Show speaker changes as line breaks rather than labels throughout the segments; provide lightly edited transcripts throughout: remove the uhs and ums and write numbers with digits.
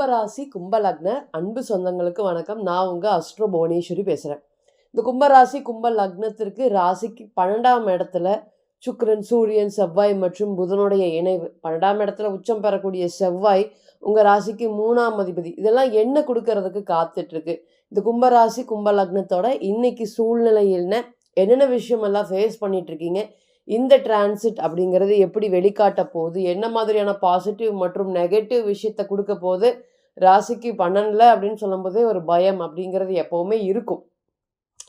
கும்பராசி கும்பலக்ன அன்பு சொந்தங்களுக்கு வணக்கம். நான் உங்க அஸ்ட்ரோ புவனேஸ்வரி பேசுறேன். இந்த கும்பராசி கும்ப லக்னத்திற்கு ராசிக்கு 12ஆம் இடத்துல சுக்கிரன், சூரியன், செவ்வாய் மற்றும் புதனுடைய இணைவு. 12ஆம் இடத்துல உச்சம் பெறக்கூடிய செவ்வாய் உங்க ராசிக்கு 3ஆம் அதிபதி. இதெல்லாம் என்ன கொடுக்கறதுக்கு காத்துட்டு இருக்கு? இந்த கும்பராசி கும்ப லக்னத்தோட இன்னைக்கு சூழ்நிலை என்ன? என்னென்ன விஷயம் எல்லாம் ஃபேஸ் பண்ணிட்டு இருக்கீங்க? இந்த டிரான்சிட் அப்படிங்கிறது எப்படி வெளிக்காட்ட போகுது? என்ன மாதிரியான பாசிட்டிவ் மற்றும் நெகட்டிவ் விஷயத்த கொடுக்க போகுது? ராசிக்கு 12ல அப்படின்னு சொல்லும்போதே ஒரு பயம் அப்படிங்கிறது எப்பவுமே இருக்கும்.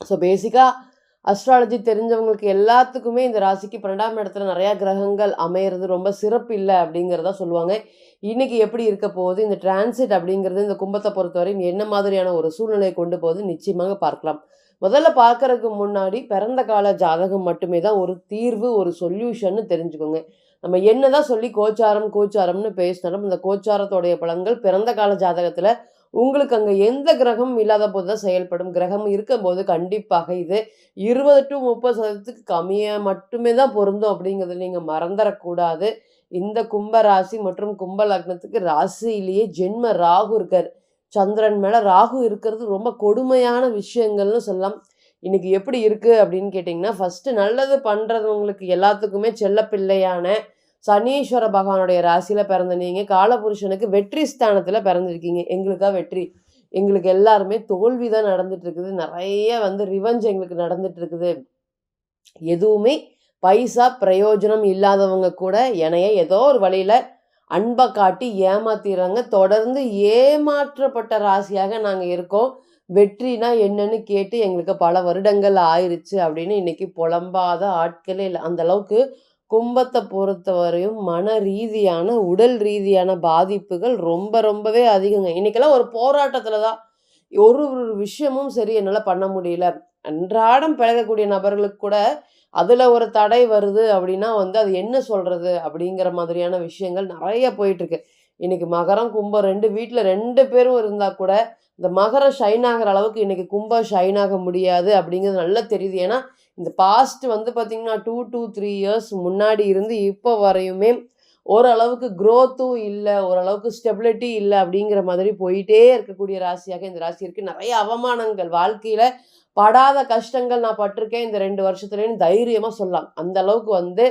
ஸோ பேசிக்காக அஸ்ட்ராலஜி தெரிஞ்சவங்களுக்கு எல்லாத்துக்குமே இந்த ராசிக்கு 12ஆம் இடத்துல நிறையா கிரகங்கள் அமையிறது ரொம்ப சிறப்பு இல்லை அப்படிங்கிறத சொல்லுவாங்க. இன்னைக்கு எப்படி இருக்க போகுது? இந்த டிரான்சிட் அப்படிங்கிறது இந்த கும்பத்தை பொறுத்தவரையும் என்ன மாதிரியான ஒரு சூழ்நிலையை கொண்டு போகுது நிச்சயமாக பார்க்கலாம். முதல்ல பார்க்கறதுக்கு முன்னாடி பிறந்த கால ஜாதகம் மட்டுமே தான் ஒரு தீர்வு, ஒரு சொல்யூஷன்னு தெரிஞ்சுக்கோங்க. நம்ம என்னதான் சொல்லி கோச்சாரம்னு பேசினாலும் இந்த கோச்சாரத்தோடைய பலன்கள் பிறந்த கால ஜாதகத்துல உங்களுக்கு அங்க எந்த கிரகம் இல்லாத போது தான் செயல்படும். கிரகம் இருக்கும்போது கண்டிப்பாக இது 20 to 30% கம்மியா மட்டுமே தான் பொருந்தும் அப்படிங்கிறத நீங்க மறந்துடக்கூடாது. இந்த கும்ப ராசி மற்றும் கும்ப லக்னத்துக்கு ராசியிலேயே ஜென்ம ராகு இருக்காரு. சந்திரன் மேல ராகு இருக்கிறது ரொம்ப கொடுமையான விஷயங்கள்னு சொல்லலாம். இன்னைக்கு எப்படி இருக்கு அப்படின்னு கேட்டிங்கன்னா, ஃபர்ஸ்ட் நல்லது பண்றவங்களுக்கு எல்லாத்துக்குமே செல்ல பிள்ளையான சனீஸ்வர பகவானுடைய ராசியில பிறந்த நீங்க காலபுருஷனுக்கு வெற்றி ஸ்தானத்துல பிறந்திருக்கீங்க. எங்களுக்கா வெற்றி? எங்களுக்கு எல்லாருமே தோல்வி தான் நடந்துட்டு இருக்குது. நிறைய ரிவெஞ்ச் எங்களுக்கு நடந்துட்டு இருக்குது. எதுவுமே பைசா பிரயோஜனம் இல்லாதவங்க கூட என்னைய ஏதோ ஒரு வழியில அன்பை காட்டி ஏமாத்திடுறாங்க. தொடர்ந்து ஏமாற்றப்பட்ட ராசியாக நாங்க இருக்கோம். வெற்றினா என்னன்னு கேட்டு எங்களுக்கு பல வருடங்கள் ஆயிருச்சு அப்படின்னு இன்னைக்கு புலம்பாத ஆட்களே இல்லை. அந்த அளவுக்கு கும்பத்தை பொறுத்தவரையும் மன ரீதியான உடல் ரீதியான பாதிப்புகள் ரொம்பவே அதிகங்க. இன்னைக்கெல்லாம் ஒரு போராட்டத்துல தான். ஒரு ஒரு விஷயமும் சரி என்னால் பண்ண முடியல. அன்றாடம் பழகக்கூடிய நபர்களுக்கு கூட அதுல ஒரு தடை வருது அப்படின்னா அது என்ன சொல்றது அப்படிங்கிற மாதிரியான விஷயங்கள் நிறைய போயிட்டு இருக்கு. இன்னைக்கு மகரம் கும்பம் 2 வீட்டுல 2 பேரும் இருந்தா கூட இந்த மகரம் ஷைன் ஆகிற அளவுக்கு இன்னைக்கு கும்பம் ஷைன் ஆக முடியாது அப்படிங்கிறது நல்லா தெரியுது. ஏன்னா இந்த பாஸ்ட் பார்த்தீங்கன்னா 2 to 3 இயர்ஸ் முன்னாடி இருந்து இப்போ வரையுமே ஓரளவுக்கு growth-ம் இல்லை, ஓரளவுக்கு ஸ்டெபிலிட்டி இல்லை அப்படிங்கிற மாதிரி போயிட்டே இருக்கக்கூடிய ராசியாக இந்த ராசி இருக்கு. நிறைய அவமானங்கள் வாழ்க்கையில படாத கஷ்டங்கள் நான் பட்டிருக்கேன் இந்த 2 வருஷத்துலன்னு தைரியமா சொல்லலாம். அந்த அளவுக்கு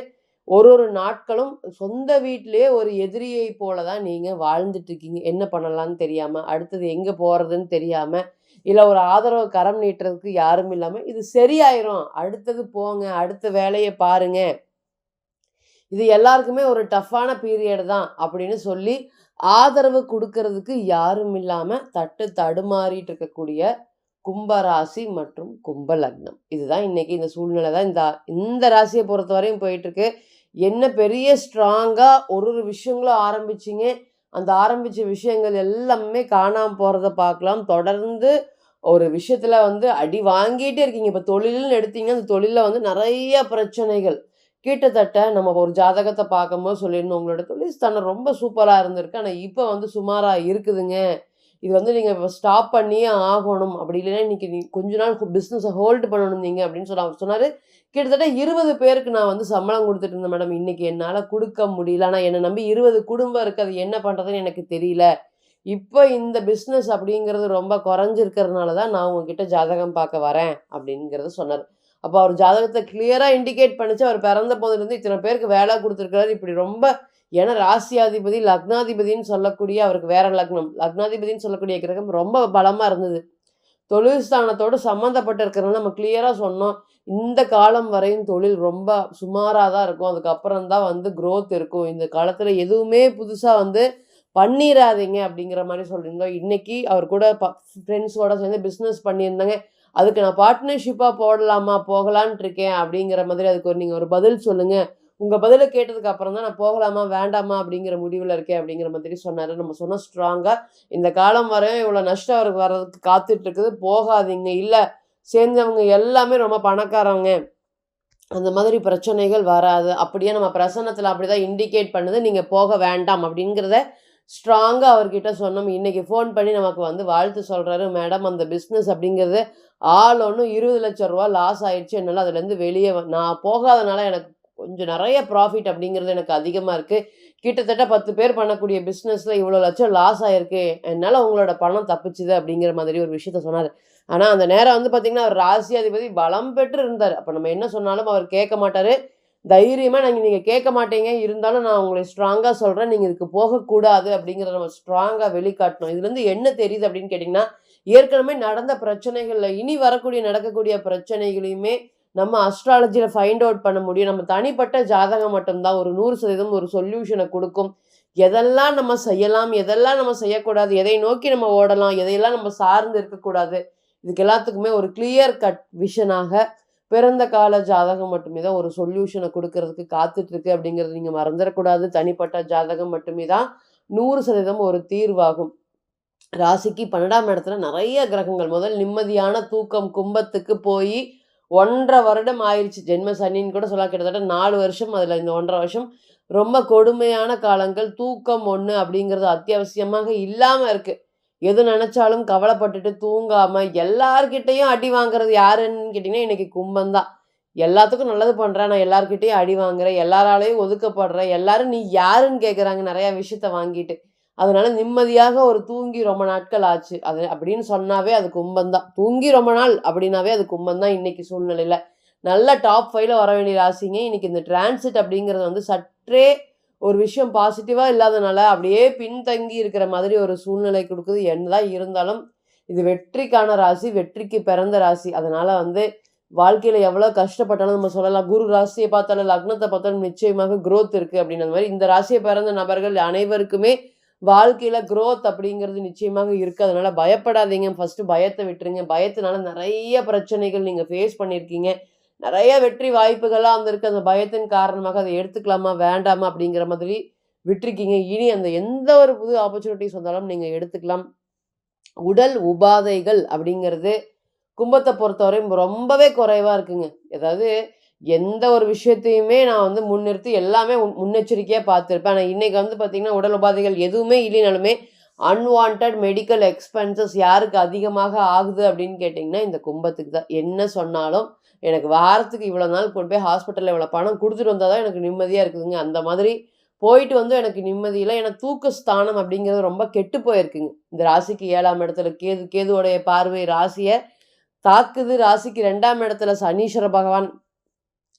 ஒரு ஒரு நாட்களும் சொந்த வீட்டிலேயே ஒரு எதிரியை போல தான் நீங்க வாழ்ந்துட்டு இருக்கீங்க. என்ன பண்ணலாம்னு தெரியாம, அடுத்தது எங்க போறதுன்னு தெரியாம, இல்ல ஒரு ஆதரவு கரம் நீட்டுறதுக்கு யாரும் இல்லாம, இது சரியாயிரும், அடுத்தது போங்க, அடுத்த வேலையை பாருங்க, இது எல்லாருக்குமே ஒரு டஃப்பான பீரியட் தான் அப்படின்னு சொல்லி ஆதரவு கொடுக்கறதுக்கு யாரும் இல்லாம தட்டு தடுமாறிட்டு இருக்கக்கூடிய கும்பராசி மற்றும் கும்ப லக்னம். இதுதான் இன்னைக்கு இந்த சூழ்நிலை தான் இந்த ராசியை பொறுத்தவரையும் போயிட்டு இருக்கு. என்ன பெரிய ஸ்ட்ராங்கா ஒரு ஒரு விஷயங்களும் ஆரம்பிச்சிங்க. அந்த ஆரம்பிச்ச விஷயங்கள் எல்லாமே காணாம போறத பார்க்கலாம். தொடர்ந்து ஒரு விஷயத்துல அடி வாங்கிட்டே இருக்கீங்க. இப்ப தொழில்னு எடுத்தீங்கன்னா அந்த தொழில நிறைய பிரச்சனைகள். கிட்டத்தட்ட நம்ம ஒரு ஜாதகத்தை பார்க்கும்போது சொல்லிடணும், உங்களோட தொழில் ஸ்தானம் ரொம்ப சூப்பரா இருந்திருக்கு, ஆனா இப்ப சுமாரா இருக்குதுங்க, இது நீங்க ஸ்டாப் பண்ணியே ஆகணும், அப்படி இல்லைன்னா இன்னைக்கு நீ கொஞ்ச நாள் பிஸ்னஸை ஹோல்டு பண்ணணும் நீங்க அப்படின்னு சொல்லி அவர் சொன்னாரு. கிட்டத்தட்ட 20 பேருக்கு நான் சம்பளம் கொடுத்துட்டு இருந்தேன் மேடம், இன்னைக்கு என்னால கொடுக்க முடியல, ஆனா என்னை நம்பி 20 குடும்பம் இருக்கு, அது என்ன பண்றதுன்னு எனக்கு தெரியல, இப்போ இந்த பிஸ்னஸ் அப்படிங்கிறது ரொம்ப குறைஞ்சிருக்கிறதுனால தான் நான் உங்ககிட்ட ஜாதகம் பார்க்க வரேன் அப்படிங்கிறத சொன்னார். அப்போ அவர் ஜாதகத்தை கிளியரா இண்டிகேட் பண்ணிச்சு. அவர் பிறந்த போதிலிருந்து இத்தனை பேருக்கு வேலை கொடுத்துருக்காரு. இப்படி ரொம்ப ஏன்னா ராசியாதிபதி லக்னாதிபதினு சொல்லக்கூடிய அவருக்கு வேற லக்னம், லக்னாதிபதினு சொல்லக்கூடிய கிரகம் ரொம்ப பலமா இருந்தது. தொழில் ஸ்தானத்தோடு சம்மந்தப்பட்டு இருக்கிறதுனால நம்ம கிளியரா சொன்னோம், இந்த காலம் வரையும் தொழில் ரொம்ப சுமாராக தான் இருக்கும், அதுக்கப்புறம் தான் growth இருக்கும், இந்த காலத்துல எதுவுமே புதுசா பண்ணிடாதீங்க அப்படிங்கிற மாதிரி சொல்லியிருந்தோம். இன்னைக்கு அவர் கூட ஃப்ரெண்ட்ஸோட சேர்ந்து பிஸ்னஸ் பண்ணியிருந்தாங்க. அதுக்கு நான் பார்ட்னர்ஷிப்பாக போடலாமா போகலான்ட்டு இருக்கேன் அப்படிங்கிற மாதிரி அதுக்கு நீங்கள் ஒரு பதில் சொல்லுங்க, உங்கள் பதிலை கேட்டதுக்கு அப்புறம் தான் நான் போகலாமா வேண்டாமா அப்படிங்கிற முடிவில் இருக்கேன் அப்படிங்கிற மாதிரி சொன்னார். நம்ம சொன்னோம் ஸ்ட்ராங்காக, இந்த காலம் வரையும் இவ்வளோ நஷ்டம் அவருக்கு வர்றதுக்கு காத்துட்டு இருக்குது, போகாதீங்க, இல்லை சேர்ந்தவங்க எல்லாமே ரொம்ப பணக்காரவங்க, அந்த மாதிரி பிரச்சனைகள் வராது, அப்படியே நம்ம பிரசன்னத்தில் அப்படி தான் இண்டிகேட் பண்ணுது, நீங்கள் போக வேண்டாம் அப்படிங்கிறத ஸ்ட்ராங்காக அவர்கிட்ட சொன்னோம். இன்றைக்கி ஃபோன் பண்ணி நமக்கு வாழ்த்து சொல்கிறாரு, மேடம் அந்த பிஸ்னஸ் அப்படிங்கிறது ஒன்று 20 லட்சம் ரூபா லாஸ் ஆயிடுச்சு, என்னால் அதுலேருந்து வெளியே நான் போகாதனால எனக்கு கொஞ்சம் நிறைய ப்ராஃபிட் அப்படிங்கிறது எனக்கு அதிகமாக இருக்குது, கிட்டத்தட்ட 10 பேர் பண்ணக்கூடிய பிசினஸ்ல இவ்வளோ லட்சம் லாஸ் ஆயிருக்கு. என்னால உங்களோட பணம் தப்பிச்சுது அப்படிங்கிற மாதிரி ஒரு விஷயத்த சொன்னாரு. ஆனா, அந்த நேரம் வந்து பார்த்தீங்கன்னா, அவர் ராசியாதிபதி பலம் பெற்று இருந்தாரு. அப்ப நம்ம என்ன சொன்னாலும் அவர் கேட்க மாட்டாரு. தைரியமா நீங்க கேட்க மாட்டீங்க. இருந்தாலும் நான் உங்கள ஸ்ட்ராங்கா சொல்றேன். நீங்க இதுக்கு போகக்கூடாது அப்படிங்கிறத நம்ம ஸ்ட்ராங்கா வெளிக்காட்டணும். இதுலருந்து என்ன தெரியுது அப்படின்னு கேட்டீங்கன்னா, ஏற்கனவே நடந்த பிரச்சனைகள்ல இனி நடக்கக்கூடிய பிரச்சனைகளையுமே நம்ம அஸ்ட்ராலஜில ஃபைண்ட் அவுட் பண்ண முடியும். நம்ம தனிப்பட்ட ஜாதகம் மட்டும் தான் ஒரு 100% ஒரு சொல்யூஷன குடுக்கும். எதெல்லாம் நம்ம செய்யலாம், எதெல்லாம் நம்ம செய்யக்கூடாது, எதை நோக்கி நம்ம ஓடலாம், எதையெல்லாம் நம்ம சார்ந்து இருக்கக்கூடாது. இதுக்கு எல்லாத்துக்குமே ஒரு கிளியர் கட் விஷனாக பிறந்த கால ஜாதகம் மட்டுமே தான் ஒரு சொல்யூஷன குடுக்கறதுக்கு காத்துட்டு இருக்கு அப்படிங்கிறத நீங்க மறந்துறக்கூடாது. தனிப்பட்ட ஜாதகம் மட்டுமே தான் 100% ஒரு தீர்வாகும். ராசிக்கு 12ஆம் இடத்துல நெறைய கிரகங்கள். முதல் நிம்மதியான தூக்கம் கும்பத்துக்கு போயி 1 1/2 வருடம் ஆயிருச்சு. ஜென்ம சனின்னு கூட சொல்லலாம். கிட்டத்தட்ட 4 வருஷம். அதுல இந்த 1 1/2 வருஷம் ரொம்ப கொடுமையான காலங்கள். தூக்கம் 1 அப்படிங்கிறது அத்தியாவசியமாக இல்லாம இருக்கு. எது நெனச்சாலும் கவலைப்பட்டுட்டு தூங்காம எல்லார்கிட்டயும் அடி வாங்குறது யாருன்னு கேட்டீங்கன்னா, இன்னைக்கு கும்பம் தான். எல்லாத்துக்கும் நல்லது பண்றேன். நான் எல்லார்கிட்டயும் அடி வாங்குறேன். எல்லாராலயும் ஒதுக்கப்படுறேன். எல்லாரும் நீ யாருன்னு கேட்குறாங்க நெறைய விஷயத்த வாங்கிட்டு. அதனால நிம்மதியாக ஒரு தூங்கி ரொம்ப நாட்கள் ஆச்சு. அது அப்படின்னு சொன்னாவே அது கும்பம் தான். தூங்கி ரொம்ப நாள் அப்படின்னாவே அது கும்பம் தான் இன்னைக்கு சூழ்நிலையில. நல்ல டாப் 5ல வர வேண்டிய ராசிங்க. இன்னைக்கு இந்த டிரான்சிட் அப்படிங்கிறது வந்து சற்றே ஒரு விஷயம் பாசிட்டிவா இல்லாதனால, அப்படியே பின்தங்கி இருக்கிற மாதிரி ஒரு சூழ்நிலை குடுக்குது. என்னதான் இருந்தாலும், இது வெற்றிக்கான ராசி, வெற்றிக்கு பிறந்த ராசி. அதனால வந்து வாழ்க்கையில எவ்வளோ கஷ்டப்பட்டாலும் நம்ம சொல்லலாம். குரு ராசிய பார்த்தாலும், லக்னத்த பார்த்தாலும் நிச்சயமாக குரோத் இருக்கு அப்படின்ன மாரி, இந்த ராசிய பிறந்த நபர்கள் அனைவருக்குமே வாழ்க்கையில குரோத் அப்படிங்கிறது நிச்சயமாக இருக்கு. அதனால பயப்படாதீங்க. ஃபர்ஸ்ட்டு பயத்த விட்டுருங்க. பயத்தினால நெறைய பிரச்சனைகள் நீங்க ஃபேஸ் பண்ணியிருக்கீங்க. நெறைய வெற்றி வாய்ப்புகள்லாம் வந்திருக்கு. அந்த பயத்தின் காரணமாக அத எடுத்துக்கலாமா? வேண்டாமா? அப்படிங்கிற மாதிரி விட்டுருக்கீங்க. இனி அந்த எந்த ஒரு புது ஆப்பர்ச்சுனிட்டீஸ் வந்தாலும் நீங்க எடுத்துக்கலாம். உடல் உபாதைகள் அப்படிங்கிறது கும்பத்த பொறுத்தவரையும் ரொம்பவே குறைவா இருக்குங்க. அதாவது எந்த ஒரு விஷயத்தையுமே நான் வந்து முன்னிறுத்தி எல்லாமே முன்னெச்சரிக்கையா பார்த்துருப்பேன். ஆனா இன்னைக்கு வந்து பார்த்தீங்கன்னா, உடல் உபாதைகள் எதுவுமே இல்லைனாலுமே, அன்வான்டட் மெடிக்கல் எக்ஸ்பென்சஸ் யாருக்கு அதிகமாக ஆகுது அப்படின்னு கேட்டீங்கன்னா, இந்த கும்பத்துக்கு தான். என்ன சொன்னாலும், எனக்கு வாரத்துக்கு இவ்வளோ நாள் கொண்டு போய் ஹாஸ்பிட்டல்ல இவ்வளோ பணம் குடுத்துட்டு வந்தா தான் எனக்கு நிம்மதியா இருக்குதுங்க. அந்த மாதிரி போயிட்டு வந்து எனக்கு நிம்மதி இல்ல. ஏன்னா தூக்க ஸ்தானம் அப்படிங்கிறது ரொம்ப கெட்டு போயிருக்குங்க. இந்த ராசிக்கு 7ஆம் இடத்துல கேது, கேதுவோடைய பார்வை ராசிய தாக்குது. ராசிக்கு 2ஆம் இடத்துல சனீஸ்வர பகவான்,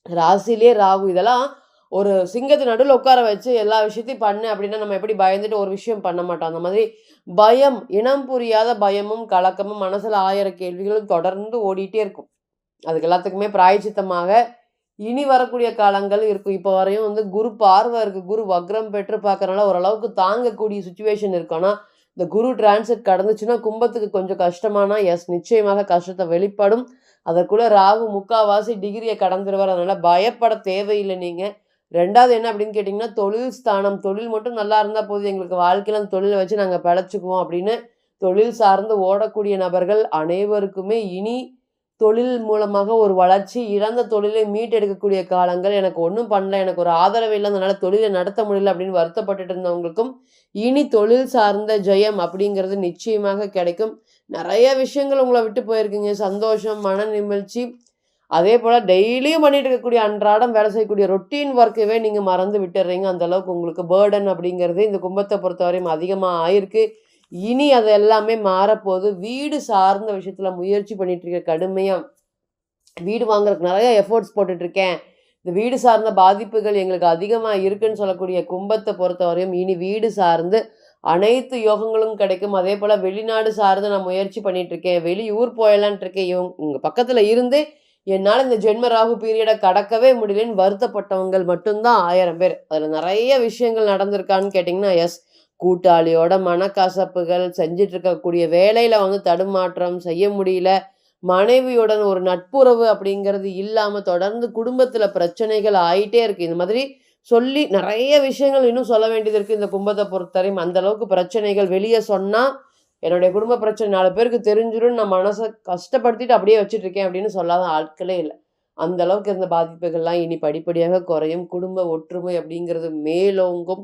ராசியிலேயே ராகு. இதெல்லாம் ஒரு சிங்கத்து நடுவுல உட்கார வச்சு எல்லா விஷயத்தையும் பண்ணு அப்படின்னா, நம்ம எப்படி பயந்துட்டு ஒரு விஷயம் பண்ண மாட்டோம். அந்த மாதிரி பயம், இனம் புரியாத பயமும், கலக்கமும், மனசுல 1000 கேள்விகளும் தொடர்ந்து ஓடிட்டே இருக்கும். அதுக்கு எல்லாத்துக்குமே பிராயச்சித்தமாக இனி வரக்கூடிய காலங்கள் இருக்கும். இப்போ வரையும் வந்து குரு பார்வை இருக்கு. குரு வக்ரம் பெற்று பார்க்கறனால ஓரளவுக்கு தாங்கக்கூடிய சிச்சுவேஷன் இருக்கு. ஆனா, இந்த குரு டிரான்சிட் கடந்துச்சுன்னா, கும்பத்துக்கு கொஞ்சம் கஷ்டமானா, எஸ் நிச்சயமாக கஷ்டத்த வெளிப்படும். அதற்குள்ள ராகு 3/4 டிகிரிய கடந்துருவார். அதனால பயப்பட தேவையில்ல நீங்க. 2வது என்ன அப்படின்னு கேட்டீங்கன்னா, தொழில் ஸ்தானம். தொழில் மட்டும் நல்லா இருந்தா போதும். எங்களுக்கு வாழ்க்கையில அந்த தொழில வச்சு நாங்க பிழைச்சுக்குவோம் அப்படின்னு தொழில் சார்ந்து ஓடக்கூடிய நபர்கள் அனைவருக்குமே இனி தொழில் மூலமாக ஒரு வளர்ச்சி, இழந்த தொழிலை மீட்டெடுக்கக்கூடிய காலங்கள். எனக்கு ஒண்ணும் பண்ணல. எனக்கு ஒரு ஆதரவு இல்ல. அதனால தொழில நடத்த முடியல அப்படின்னு வருத்தப்பட்டுட்டு இருந்தவங்களுக்கும், இனி தொழில் சார்ந்த ஜெயம் அப்படிங்கிறது நிச்சயமாக கிடைக்கும். நெறைய விஷயங்கள் உங்கள விட்டு போயிருக்குங்க. சந்தோஷம், மன நிமழ்ச்சி, அதேபோல டெய்லியும் பண்ணிட்டு இருக்கக்கூடிய அன்றாடம் வேலை செய்யக்கூடிய ரொட்டீன் ஒர்க்கவே நீங்க மறந்து விட்டுர்றீங்க. அந்த அளவுக்கு உங்களுக்கு பர்டன் அப்படிங்கிறது இந்த கும்பத்த பொறுத்தவரையும் அதிகமா ஆயிருக்கு. இனி அது எல்லாமே மாறப்போது. வீடு சார்ந்த விஷயத்துல முயற்சி பண்ணிட்டு இருக்கேன் கடுமையா. வீடு வாங்குறதுக்கு நெறைய எஃபோர்ட்ஸ் போட்டுட்டு இருக்கேன். இந்த வீடு சார்ந்த பாதிப்புகள் எங்களுக்கு அதிகமா இருக்குன்னு சொல்லக்கூடிய கும்பத்த பொறுத்தவரையும், இனி வீடு சார்ந்து அனைத்து யோகங்களும் கிடைக்கும். அதேபோல வெளிநாடு சார்ந்து நான் முயற்சி பண்ணிட்டு இருக்கேன். வெளியூர் போயலான்ட்டு இருக்கேன். உங்க பக்கத்துல இருந்து என்னால இந்த ஜென்ம ராகு பீரியட கடக்கவே முடியலன்னு வருத்தப்பட்டவங்கள் மட்டும் தான் 1000 பேர். அதுல நெறைய விஷயங்கள் நடந்திருக்கான்னு கேட்டீங்கன்னா, எஸ். கூட்டாளியோட மனக்கசப்புகள், செஞ்சுட்டு இருக்கக்கூடிய வேலையில வந்து தடுமாற்றம், செய்ய முடியல. மனைவியுடன் ஒரு நட்புறவு அப்படிங்கிறது இல்லாம தொடர்ந்து குடும்பத்துல பிரச்சனைகள் ஆயிட்டே இருக்கு. இந்த மாதிரி சொல்லி நெறைய விஷயங்கள் இன்னும் சொல்ல வேண்டியது இருக்கு. இந்த கும்பத்த பொறுத்தவரையும் அந்த அளவுக்கு பிரச்சனைகள் வெளிய சொன்னா, என்னுடைய குடும்ப பிரச்சனை 4 பேருக்கு தெரிஞ்சிரும்னு நான் மனச கஷ்டப்படுத்திட்டு அப்படியே வச்சுட்டு இருக்கேன் அப்படின்னு சொல்லாத ஆட்களே இல்ல. அந்த அளவுக்கு இருந்த பாதிப்புகள்லாம் இனி படிப்படியாக குறையும். குடும்ப ஒற்றுமை அப்படிங்கிறது மேலோங்கும்.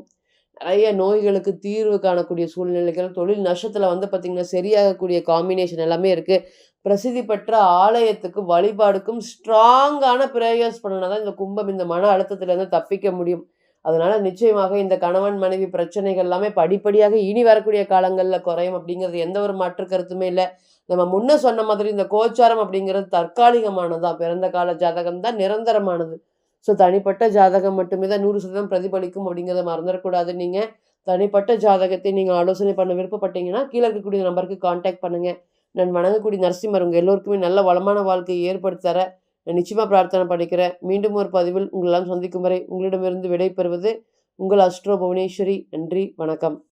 நெறைய நோய்களுக்கு தீர்வு காணக்கூடிய சூழ்நிலைகள், தொழில் நஷ்டத்துல வந்து பார்த்தீங்கன்னா, சரியாகக்கூடிய காம்பினேஷன் எல்லாமே இருக்கு. பிரசித்தி பெற்ற ஆலயத்துக்கு வழிபாடுக்கும் ஸ்ட்ராங்கான பிரேயர்ஸ் பண்ணுனா தான் இந்த கும்பம் இந்த மன அழுத்தத்திலேருந்து தப்பிக்க முடியும். அதனால நிச்சயமாக இந்த கணவன் மனைவி பிரச்சனைகள் எல்லாமே படிப்படியாக இனி வரக்கூடிய காலங்கள்ல குறையும் அப்படிங்கிறது எந்த ஒரு மாற்று கருத்துமே இல்ல. நம்ம முன்ன சொன்ன மாதிரி இந்த கோச்சாரம் அப்படிங்கிறது தற்காலிகமானதுதான். பிறந்த கால ஜாதகம் தான் நிரந்தரமானது. ஸோ தனிப்பட்ட ஜாதகம் மட்டுமே தான் 100% பிரதிபலிக்கும் அப்படிங்கிறத மறந்துடக்கூடாது நீங்க. தனிப்பட்ட ஜாதகத்தை நீங்க ஆலோசனை பண்ண விருப்பப்பட்டீங்கன்னா, கீழ இருக்கக்கூடிய நம்பருக்கு கான்டாக்ட் பண்ணுங்க. நான் வணங்கக்கூடிய நரசிம்மர் உங்க எல்லோருக்குமே நல்ல வளமான வாழ்க்கையை ஏற்படுத்தி தர நான் நிச்சயமா பிரார்த்தனை பண்ணிக்கிறேன். மீண்டும் ஒரு பதிவில் உங்களெல்லாம் சந்திக்கும் வரை உங்களிடமிருந்து விடை பெறுவது உங்கள் அஸ்ட்ரோ புவனேஸ்வரி. நன்றி, வணக்கம்.